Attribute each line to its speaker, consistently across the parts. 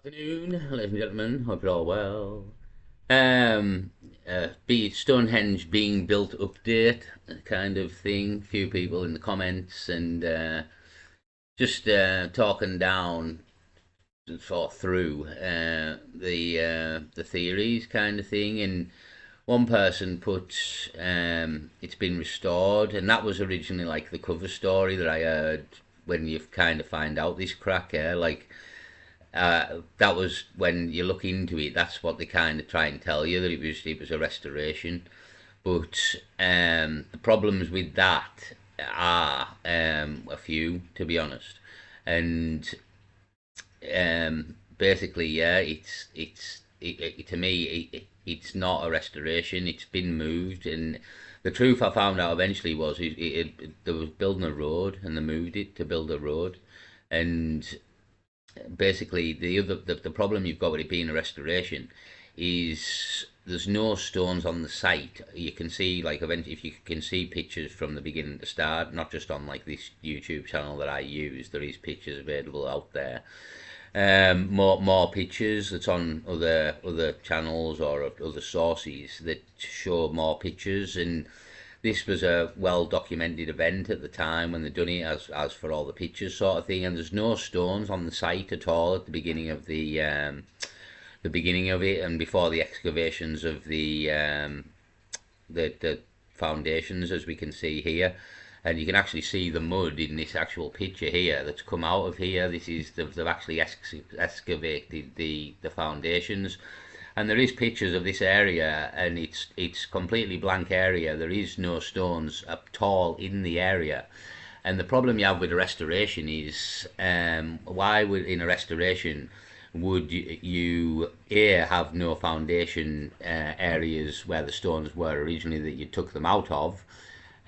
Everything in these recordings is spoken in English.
Speaker 1: Afternoon, ladies and gentlemen. Hope you're all well. Um, be Stonehenge being built update kind of thing. Few people in the comments and just talking down and sort of through the theories kind of thing. And one person put it's been restored, and that was originally like the cover story that I heard when you kind of find out this cracker like that was when you look into it. That's what they kind of try and tell you, that it was a restoration. But the problems with that are a few, to be honest. And basically, yeah, to me it's not a restoration. It's been moved, and the truth I found out eventually was they was building a road, and they moved it to build a road, and basically the problem you've got with it being a restoration is there's no stones on the site. You can see, like, if you can see pictures from the beginning to start, not just on like this YouTube channel that I use, there is pictures available out there. More pictures that's on other channels or other sources that show more pictures. And this was a well documented event at the time when they done it, as for all the pictures sort of thing. And there's no stones on the site at all at the beginning of the beginning of it, and before the excavations of the foundations, as we can see here. And you can actually see the mud in this actual picture here that's come out of here. This is they've actually excavated the foundations, and there is pictures of this area, and it's completely blank area. There is no stones at all in the area. And the problem you have with a restoration is, why would in a restoration would you have no foundation areas where the stones were originally that you took them out of,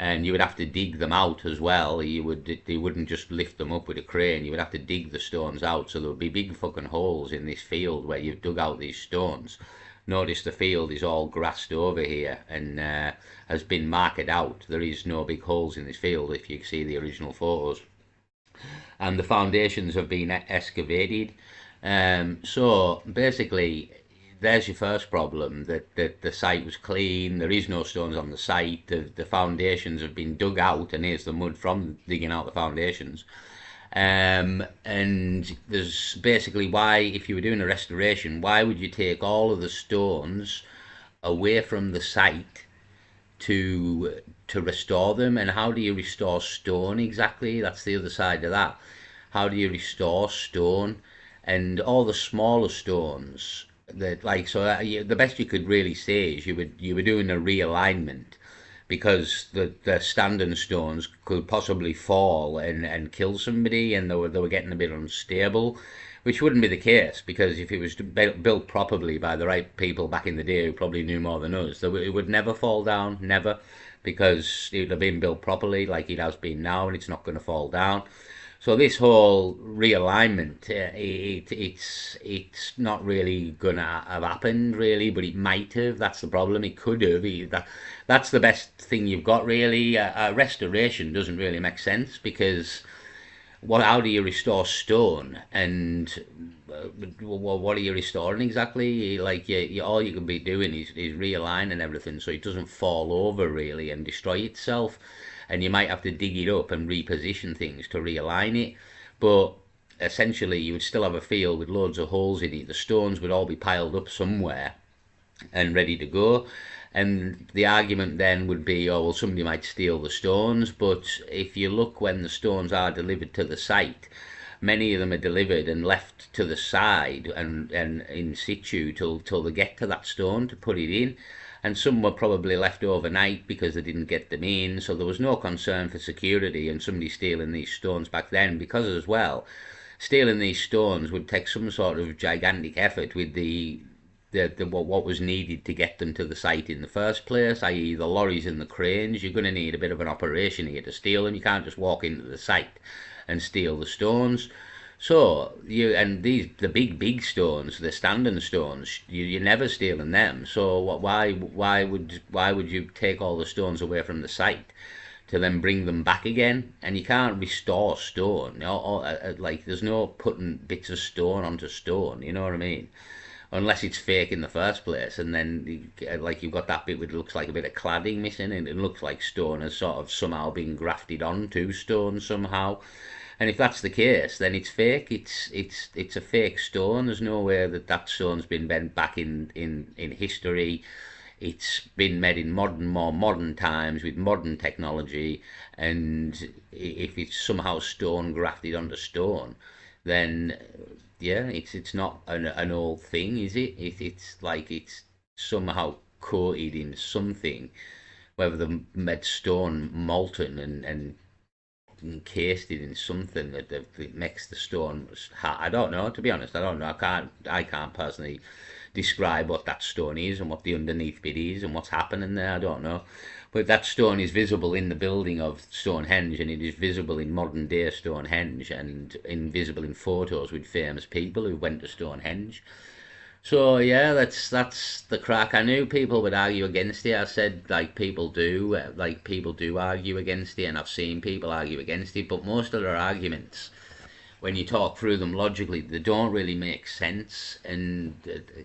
Speaker 1: and you would have to dig them out as well. They wouldn't just lift them up with a crane. You would have to dig the stones out, so there would be big fucking holes in this field where you've dug out these stones. Notice the field is all grassed over here and has been marked out. There is no big holes in this field if you see the original photos. And the foundations have been excavated. So basically, there's your first problem, that the site was clean. There is no stones on the site. The foundations have been dug out, and here's the mud from digging out the foundations. And there's basically, why, if you were doing a restoration, why would you take all of the stones away from the site to restore them? And how do you restore stone exactly? That's the other side of that. How do you restore stone? And all the smaller stones that, like, so the best you could really say is you were doing a realignment, because the standing stones could possibly fall and kill somebody, and they were getting a bit unstable, which wouldn't be the case, because if it was built properly by the right people back in the day who probably knew more than us, it would never fall down, never, because it would have been built properly like it has been now, and it's not going to fall down. So this whole realignment, it's not really gonna have happened really, but it might have. That's the problem. It could have. That's the best thing you've got really. A restoration doesn't really make sense, because how do you restore stone, and what are you restoring exactly? Like, all you can be doing is realigning everything so it doesn't fall over really and destroy itself. And you might have to dig it up and reposition things to realign it, but essentially you would still have a field with loads of holes in it. The stones would all be piled up somewhere and ready to go. And the argument then would be, oh well, somebody might steal the stones. But if you look, when the stones are delivered to the site, many of them are delivered and left to the side and in situ till they get to that stone to put it in. And some were probably left overnight because they didn't get them in, so there was no concern for security and somebody stealing these stones back then, because as well, stealing these stones would take some sort of gigantic effort with what was needed to get them to the site in the first place, i.e. the lorries and the cranes. You're going to need a bit of an operation here to steal them. You can't just walk into the site and steal the stones. So the big stones, the standing stones, you're never stealing them. So why would you take all the stones away from the site to then bring them back again. And you can't restore stone. Like there's no putting bits of stone onto stone. You know what I mean? Unless it's fake in the first place, and then like you've got that bit which looks like a bit of cladding missing, and it looks like stone has sort of somehow been grafted onto stone somehow. And if that's the case, then it's fake. It's a fake stone. There's no way that that stone's been bent back in history. It's been made in more modern times with modern technology, and if it's somehow stone grafted onto stone, then yeah, it's not an old thing, is it? It's like it's somehow coated in something, whether the made stone molten and encased it in something that makes the stone hard. I don't know, to be honest. I don't know. I can't personally describe what that stone is and what the underneath bit is and what's happening there. I don't know. But that stone is visible in the building of Stonehenge, and it is visible in modern day Stonehenge, and invisible in photos with famous people who went to Stonehenge. So yeah, that's the crack. I knew people would argue against it. I said like people do argue against it, and I've seen people argue against it. But most of their arguments, when you talk through them logically, they don't really make sense. And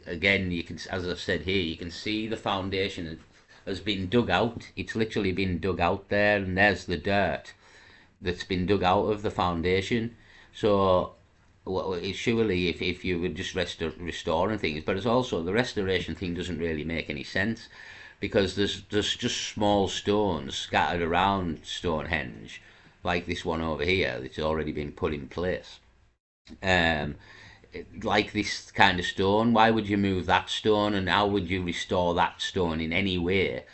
Speaker 1: again, you can, as I've said here, you can see the foundation has been dug out. It's literally been dug out there, and there's the dirt that's been dug out of the foundation. So well, surely if you were just restoring things, but it's also the restoration thing doesn't really make any sense, because there's just small stones scattered around Stonehenge, like this one over here that's already been put in place. Um, like this kind of stone, why would you move that stone, and how would you restore that stone in any way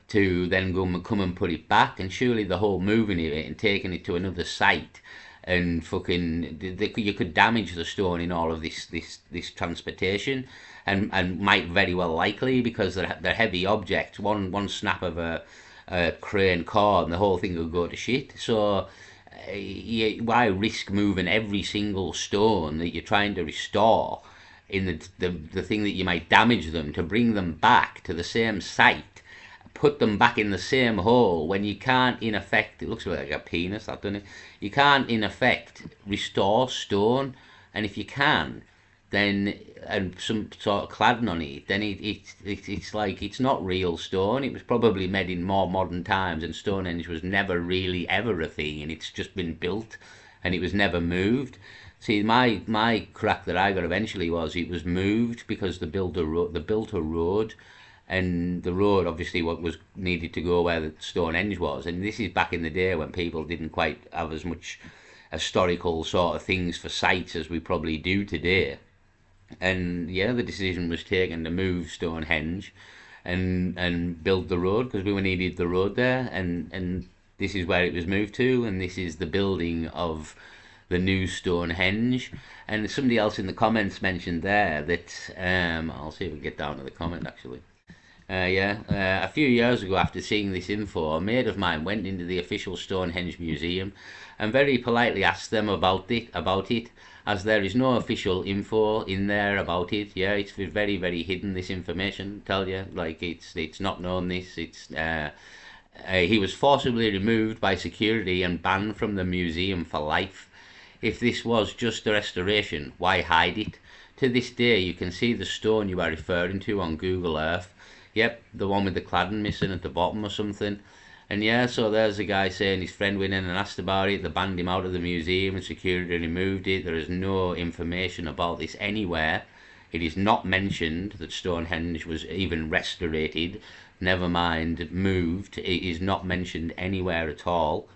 Speaker 1: to then go and come and put it back? And surely the whole moving of it and taking it to another site and fucking you could damage the stone in all of this transportation, and might very well likely, because they're heavy objects. One snap of a crane car and the whole thing could go to shit. So why risk moving every single stone that you're trying to restore in the thing that you might damage them, to bring them back to the same site, put them back in the same hole, when you can't in effect, it looks like a penis, that, doesn't it? You can't in effect restore stone. And if you can, then, and some sort of cladding on it, then it's like it's not real stone. It was probably made in more modern times, and Stonehenge was never really ever a thing, and it's just been built and it was never moved. See, my crack that I got eventually was it was moved because they built a road, and the road obviously what was needed to go where the Stonehenge was. And this is back in the day when people didn't quite have as much historical sort of things for sites as we probably do today. And yeah, the decision was taken to move Stonehenge and build the road, because we needed the road there, and this is where it was moved to, and this is the building of the new Stonehenge. And somebody else in the comments mentioned there that I'll see if we can get down to the comment actually. A few years ago, after seeing this info, a mate of mine went into the official Stonehenge Museum and very politely asked them about it, as there is no official info in there about it. Yeah, it's very, very hidden, this information, tell you. Like, it's not known, this. He was forcibly removed by security and banned from the museum for life. If this was just a restoration, why hide it? To this day, you can see the stone you are referring to on Google Earth. Yep, the one with the cladding missing at the bottom or something. And yeah, so there's a guy saying his friend went in and asked about it. They banned him out of the museum and security removed it. There is no information about this anywhere. It is not mentioned that Stonehenge was even restorated, never mind moved. It is not mentioned anywhere at all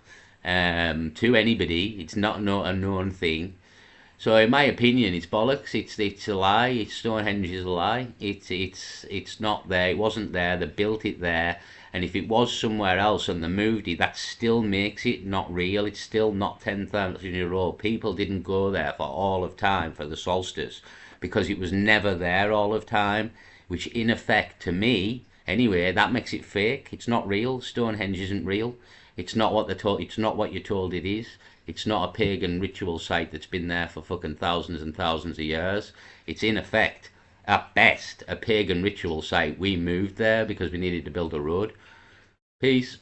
Speaker 1: to anybody. It's not a known thing. So in my opinion, it's bollocks. It's a lie. Stonehenge is a lie. It's not there. It wasn't there. They built it there. And if it was somewhere else and they moved it, that still makes it not real. It's still not 10,000 years old. People didn't go there for all of time for the solstice, because it was never there all of time. Which in effect, to me, anyway, that makes it fake. It's not real. Stonehenge isn't real. It's not what it's not what you're told it is. It's not a pagan ritual site that's been there for fucking thousands and thousands of years. It's in effect, at best, a pagan ritual site. We moved there because we needed to build a road. Peace.